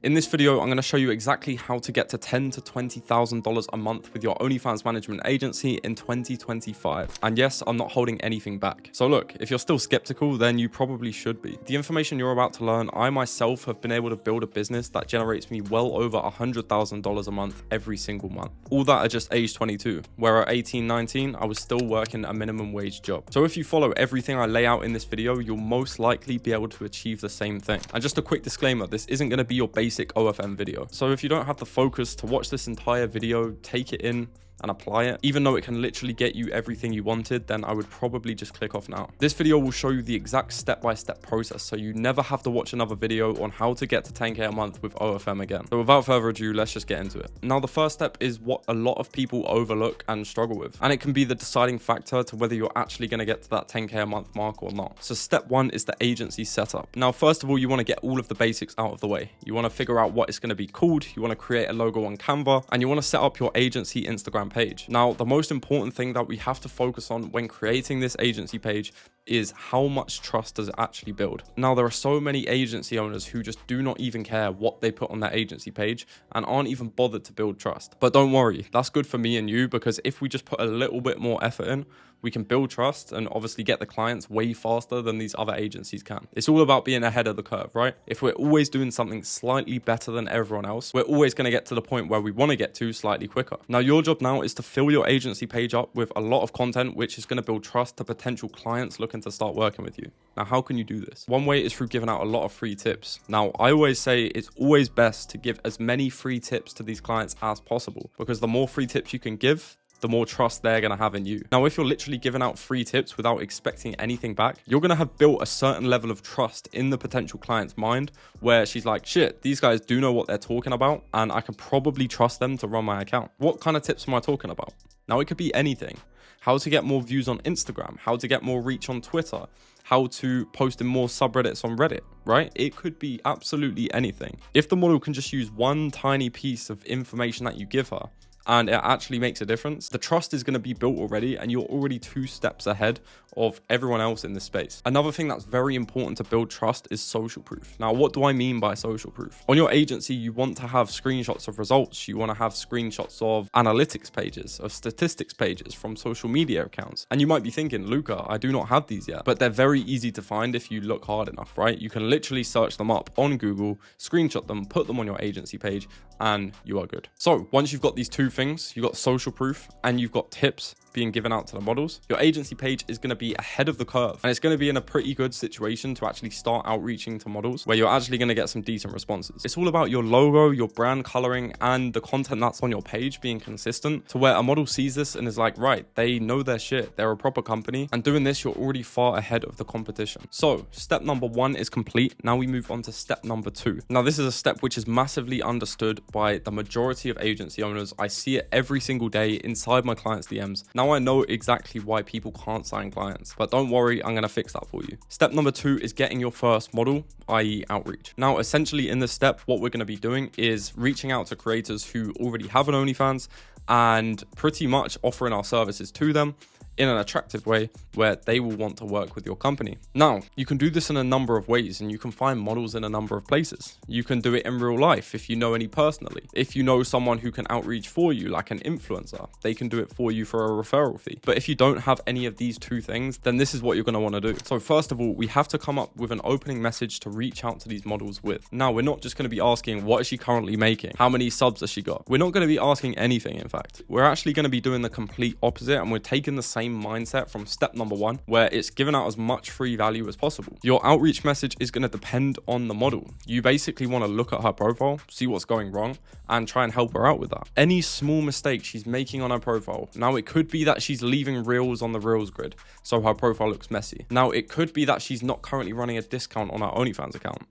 In this video, I'm going to show you exactly how to get to $10,000 to $20,000 a month with your OnlyFans management agency in 2025. And yes, I'm not holding anything back. So look, if you're still skeptical, then you probably should be. The information you're about to learn, I myself have been able to build a business that generates me well over $100,000 a month every single month. All that at just age 22, where at 18, 19, I was still working a minimum wage job. So if you follow everything I lay out in this video, you'll most likely be able to achieve the same thing. And just a quick disclaimer, this isn't going to be your basic OFM video. So if you don't have the focus to watch this entire video, take it in and apply it, even though it can literally get you everything you wanted, then I would probably just click off now. This video will show you the exact step-by-step process, so you never have to watch another video on how to get to 10K a month with OFM again. So without further ado, let's just get into it. Now, the first step is what a lot of people overlook and struggle with, and it can be the deciding factor to whether you're actually going to get to that 10K a month mark or not. So step one is the agency setup. Now, first of all, you want to get all of the basics out of the way. You want to figure out what it's going to be called, you want to create a logo on Canva, and you want to set up your agency Instagram page. Now, the most important thing that we have to focus on when creating this agency page is how much trust does it actually build. Now, there are so many agency owners who just do not even care what they put on their agency page and aren't even bothered to build trust. But don't worry, that's good for me and you, because if we just put a little bit more effort in, we can build trust and obviously get the clients way faster than these other agencies can. It's all about being ahead of the curve, right? If we're always doing something slightly better than everyone else, we're always going to get to the point where we want to get to slightly quicker. Now, your job now is to fill your agency page up with a lot of content, which is going to build trust to potential clients looking to start working with you. Now, how can you do this? One way is through giving out a lot of free tips. Now, I always say it's always best to give as many free tips to these clients as possible, because the more free tips you can give, the more trust they're going to have in you. Now, if you're literally giving out free tips without expecting anything back, you're going to have built a certain level of trust in the potential client's mind where she's like, shit, these guys do know what they're talking about and I can probably trust them to run my account. What kind of tips am I talking about? Now, it could be anything. How to get more views on Instagram, how to get more reach on Twitter, how to post in more subreddits on Reddit, right? It could be absolutely anything. If the model can just use one tiny piece of information that you give her, and it actually makes a difference, the trust is going to be built already and you're already 2 steps ahead of everyone else in this space. Another thing that's very important to build trust is social proof. Now, what do I mean by social proof? On your agency, you want to have screenshots of results. You want to have screenshots of analytics pages, of statistics pages from social media accounts. And you might be thinking, Luca, I do not have these yet, but they're very easy to find if you look hard enough, right? You can literally search them up on Google, screenshot them, put them on your agency page, and you are good. So once you've got these 2 things, you've got social proof and you've got tips being given out to the models, your agency page is going to be ahead of the curve, and it's going to be in a pretty good situation to actually start outreaching to models where you're actually going to get some decent responses. It's all about your logo, your brand coloring, and the content that's on your page being consistent to where a model sees this and is like, right, they know their shit, they're a proper company, and doing this, you're already far ahead of the competition. So step number 1 is complete. Now we move on to step number 2. Now, this is a step which is massively understood by the majority of agency owners. I see it every single day inside my clients' DMs. Now I know exactly why people can't sign clients, but don't worry, I'm going to fix that for you. Step number 2 is getting your first model, i.e. outreach. Now, essentially in this step, what we're going to be doing is reaching out to creators who already have an OnlyFans and pretty much offering our services to them in an attractive way where they will want to work with your company. Now, you can do this in a number of ways and you can find models in a number of places. You can do it in real life if you know any personally. If you know someone who can outreach for you, like an influencer, they can do it for you for a referral fee. But if you don't have any of these 2 things, then this is what you're going to want to do. So first of all, we have to come up with an opening message to reach out to these models with. Now, we're not just going to be asking, what is she currently making? How many subs has she got? We're not going to be asking anything, in fact. We're actually going to be doing the complete opposite, and we're taking the same mindset from step number 1, where it's giving out as much free value as possible. Your outreach message is going to depend on the model. You basically want to look at her profile, see what's going wrong, and try and help her out with that. Any small mistake she's making on her profile. Now, it could be that she's leaving reels on the reels grid, so her profile looks messy. Now, it could be that she's not currently running a discount on her OnlyFans account.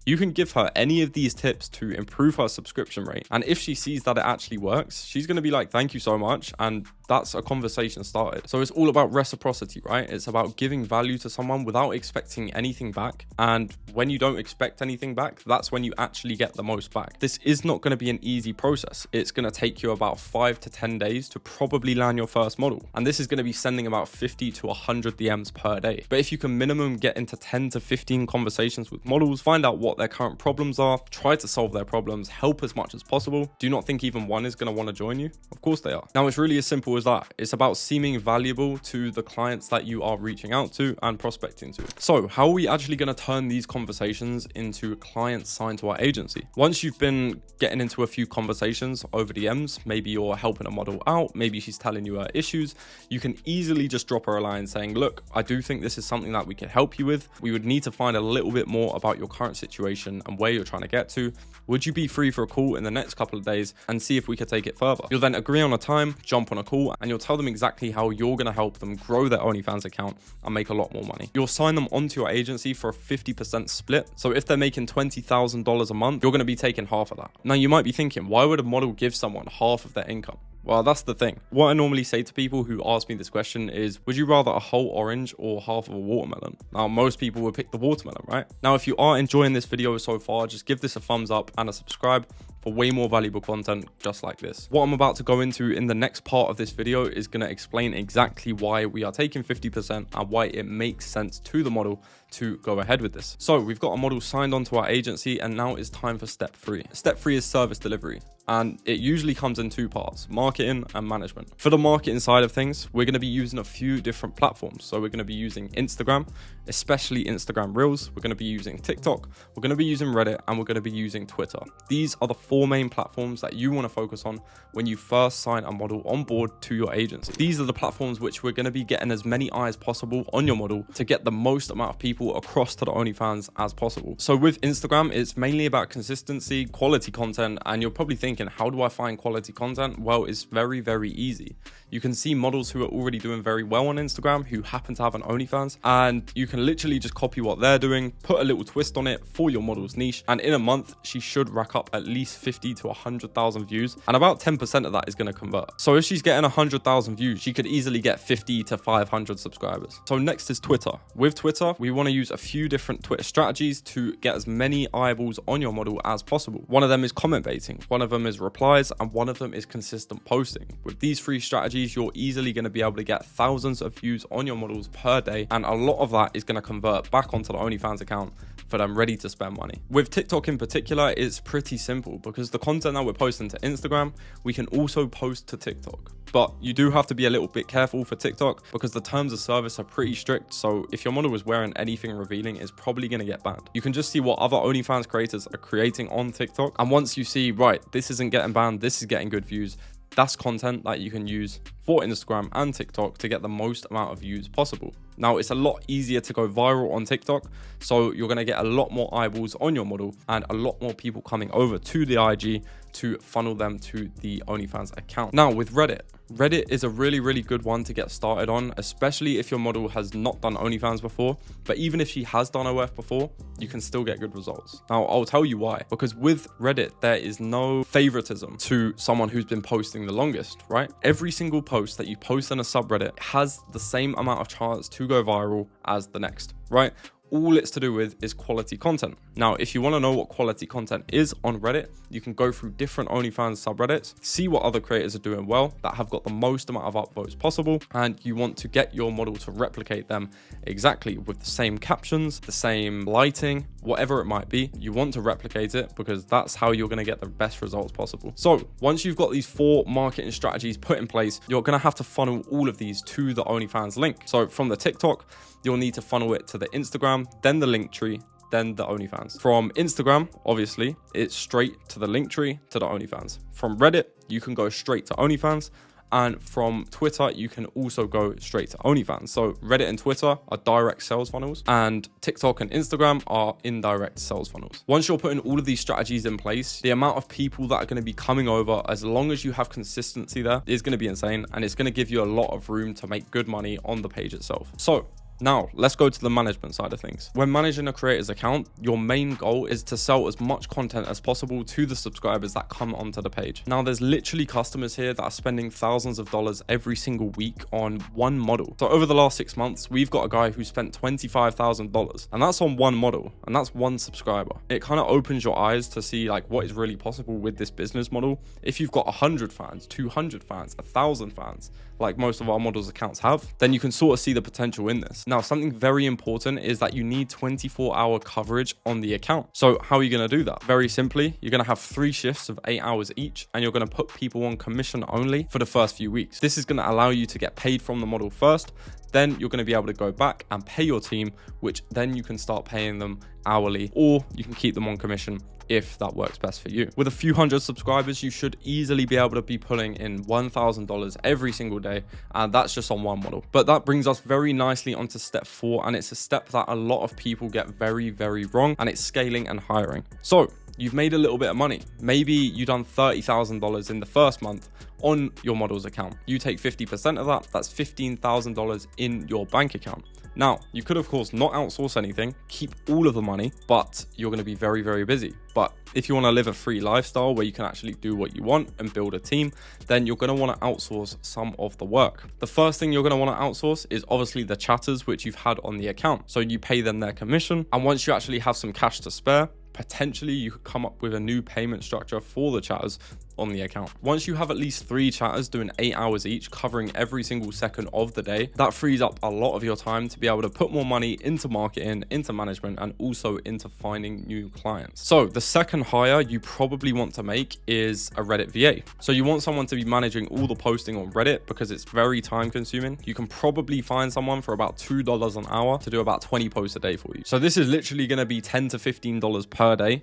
You can give her any of these tips to improve her subscription rate. And if she sees that it actually works, she's going to be like, thank you so much. And that's a conversation started. So it's all about reciprocity, right? It's about giving value to someone without expecting anything back. And when you don't expect anything back, that's when you actually get the most back. This is not going to be an easy process. It's going to take you about 5 to 10 days to probably land your first model. And this is going to be sending about 50 to 100 DMs per day. But if you can minimum get into 10 to 15 conversations with models, find out what their current problems are, try to solve their problems, help as much as possible. Do you not think even one is going to want to join you? Of course they are. Now, it's really as simple as that. It's about seeming valuable to the clients that you are reaching out to and prospecting to. So how are we actually going to turn these conversations into clients signed to our agency? Once you've been getting into a few conversations over DMs, maybe you're helping a model out, maybe she's telling you her issues, you can easily just drop her a line saying, look, I do think this is something that we can help you with. We would need to find a little bit more about your current situation and where you're trying to get to. Would you be free for a call in the next couple of days and see if we could take it further? You'll then agree on a time, jump on a call, and you'll tell them exactly how you're going to help them grow their OnlyFans account and make a lot more money. You'll sign them onto your agency for a 50% split. So if they're making $20,000 a month, you're going to be taking half of that. Now you might be thinking, why would a model give someone half of their income? Well, that's the thing. What I normally say to people who ask me this question is, would you rather a whole orange or half of a watermelon? Now, most people would pick the watermelon, right? Now, if you are enjoying this video so far, just give this a thumbs up and a subscribe for way more valuable content just like this. What I'm about to go into in the next part of this video is going to explain exactly why we are taking 50% and why it makes sense to the model to go ahead with this. So we've got a model signed onto our agency, and now it's time for step 3. Step 3 is service delivery. And it usually comes in 2 parts, marketing and management. For the marketing side of things, we're going to be using a few different platforms. So we're going to be using Instagram, especially Instagram Reels. We're going to be using TikTok. We're going to be using Reddit, and we're going to be using Twitter. These are the 4 main platforms that you want to focus on when you first sign a model on board to your agency. These are the platforms which we're going to be getting as many eyes possible on your model to get the most amount of people across to the OnlyFans as possible. So with Instagram, it's mainly about consistency, quality content, and you're probably thinking, how do I find quality content? Well, it's very, very easy. You can see models who are already doing very well on Instagram who happen to have an OnlyFans, and you can literally just copy what they're doing, put a little twist on it for your model's niche, and in a month, she should rack up at least 50 to 100,000 views, and about 10% of that is going to convert. So if she's getting 100,000 views, she could easily get 50 to 500 subscribers. So next is Twitter. With Twitter, we want to use a few different Twitter strategies to get as many eyeballs on your model as possible. One of them is comment baiting, one of them is replies, and one of them is consistent posting. With these 3 strategies, you're easily going to be able to get thousands of views on your models per day, and a lot of that is going to convert back onto the OnlyFans account for them ready to spend money. With TikTok in particular, it's pretty simple because the content that we're posting to Instagram, we can also post to TikTok. But you do have to be a little bit careful for TikTok because the terms of service are pretty strict. So if your model is wearing anything revealing, it's probably going to get banned. You can just see what other OnlyFans creators are creating on TikTok. And once you see, right, this isn't getting banned, this is getting good views, that's content that you can use for Instagram and TikTok to get the most amount of views possible. Now, it's a lot easier to go viral on TikTok, so you're going to get a lot more eyeballs on your model and a lot more people coming over to the IG to funnel them to the OnlyFans account. Now, with Reddit is a really, really good one to get started on, especially if your model has not done OnlyFans before. But even if she has done OF before, you can still get good results. Now, I'll tell you why. Because with Reddit, there is no favoritism to someone who's been posting the longest, right? Every single post that you post in a subreddit has the same amount of chance to go viral as the next, right? All it's to do with is quality content. Now, if you want to know what quality content is on Reddit, you can go through different OnlyFans subreddits, see what other creators are doing well that have got the most amount of upvotes possible, and you want to get your model to replicate them exactly with the same captions, the same lighting, whatever it might be. You want to replicate it because that's how you're going to get the best results possible. So once you've got these 4 marketing strategies put in place, you're going to have to funnel all of these to the OnlyFans link. So from the TikTok, you'll need to funnel it to the Instagram, then the link tree, then the OnlyFans. From Instagram, obviously, it's straight to the link tree to the OnlyFans. From Reddit, you can go straight to OnlyFans. And from Twitter, you can also go straight to OnlyFans. So Reddit and Twitter are direct sales funnels, and TikTok and Instagram are indirect sales funnels. Once you're putting all of these strategies in place, the amount of people that are going to be coming over, as long as you have consistency there, is going to be insane, and it's going to give you a lot of room to make good money on the page itself. So Now, let's go to the management side of things. When managing a creator's account, your main goal is to sell as much content as possible to the subscribers that come onto the page. Now, there's literally customers here that are spending thousands of dollars every single week on one model. So over the last 6 months, we've got a guy who spent $25,000, and that's on one model, and that's one subscriber. It kind of opens your eyes to see like what is really possible with this business model. If you've got 100 fans, 200 fans, 1,000 fans, like most of our models accounts have, then you can sort of see the potential in this. Now, something very important is that you need 24-hour coverage on the account. So how are you going to do that? Very simply, you're going to have 3 shifts of 8 hours each, and you're going to put people on commission only for the first few weeks. This is going to allow you to get paid from the model first. Then you're going to be able to go back and pay your team, which then you can start paying them hourly, or you can keep them on commission if that works best for you. With a few hundred subscribers, you should easily be able to be pulling in $1,000 every single day, and that's just on one model. But that brings us very nicely onto step 4, and it's a step that a lot of people get very, very wrong, and it's scaling and hiring. So you've made a little bit of money. Maybe you've done $30,000 in the first month on your model's account. You take 50% of that, that's $15,000 in your bank account. Now, you could of course not outsource anything, keep all of the money, but you're going to be very, very busy. But if you want to live a free lifestyle where you can actually do what you want and build a team, then you're going to want to outsource some of the work. The first thing you're going to want to outsource is obviously the chatters which you've had on the account. So you pay them their commission, and once you actually have some cash to spare, potentially you could come up with a new payment structure for the chatters on the account. Once you have at least 3 chatters doing 8 hours each, covering every single second of the day, that frees up a lot of your time to be able to put more money into marketing, into management, and also into finding new clients. So the second hire you probably want to make is a Reddit VA. So you want someone to be managing all the posting on Reddit because it's very time consuming. You can probably find someone for about $2 an hour to do about 20 posts a day for you. So this is literally going to be $10 to $15 per day.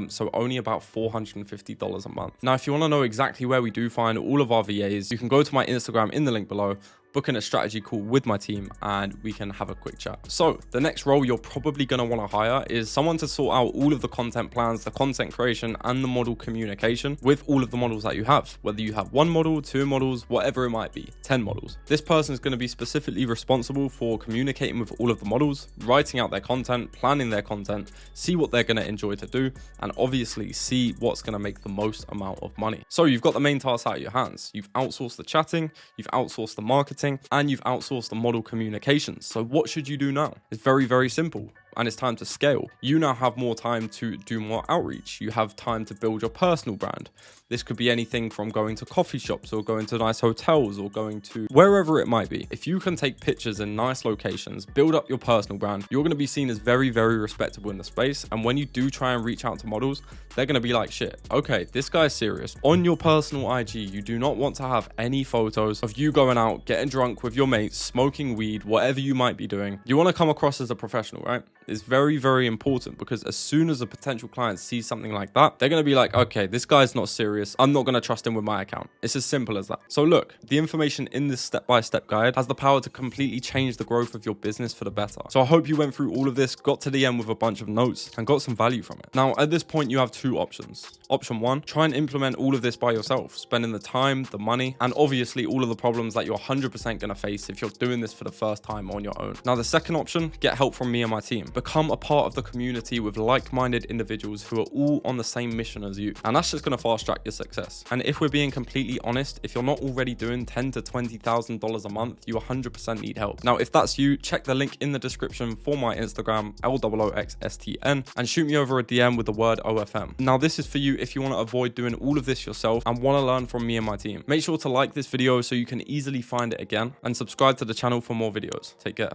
So only about $450 a month. Now, if you want to know exactly where we do find all of our VAs, you can go to my Instagram in the link below, book in a strategy call with my team, and we can have a quick chat. So the next role you're probably going to want to hire is someone to sort out all of the content plans, the content creation, and the model communication with all of the models that you have, whether you have 1 model, 2 models, whatever it might be, 10 models. This person is going to be specifically responsible for communicating with all of the models, writing out their content, planning their content, see what they're going to enjoy to do, and obviously see what's going to make the most amount of money. So you've got the main task out of your hands. You've outsourced the chatting, you've outsourced the marketing, and you've outsourced the model communications. So what should you do now? It's very, very simple. And it's time to scale. You now have more time to do more outreach. You have time to build your personal brand. This could be anything from going to coffee shops or going to nice hotels or going to wherever it might be. If you can take pictures in nice locations, build up your personal brand, you're going to be seen as very, very respectable in the space. And when you do try and reach out to models, they're going to be like, shit, okay, this guy's serious. On your personal IG, you do not want to have any photos of you going out, getting drunk with your mates, smoking weed, whatever you might be doing. You want to come across as a professional, right? It's very, very important, because as soon as a potential client sees something like that, they're going to be like, okay, this guy's not serious. I'm not going to trust him with my account. It's as simple as that. So look, the information in this step-by-step guide has the power to completely change the growth of your business for the better. So I hope you went through all of this, got to the end with a bunch of notes, and got some value from it. Now, at this point, you have 2 options. Option 1, try and implement all of this by yourself, spending the time, the money, and obviously all of the problems that you're 100% going to face if you're doing this for the first time on your own. Now, the second option, get help from me and my team. Become a part of the community with like-minded individuals who are all on the same mission as you. And that's just going to fast track your success. And if we're being completely honest, if you're not already doing $10,000 to $20,000 a month, you 100% need help. Now, if that's you, check the link in the description for my Instagram, LOOXSTN, and shoot me over a DM with the word OFM. Now, this is for you if you want to avoid doing all of this yourself and want to learn from me and my team. Make sure to like this video so you can easily find it again, and subscribe to the channel for more videos. Take care.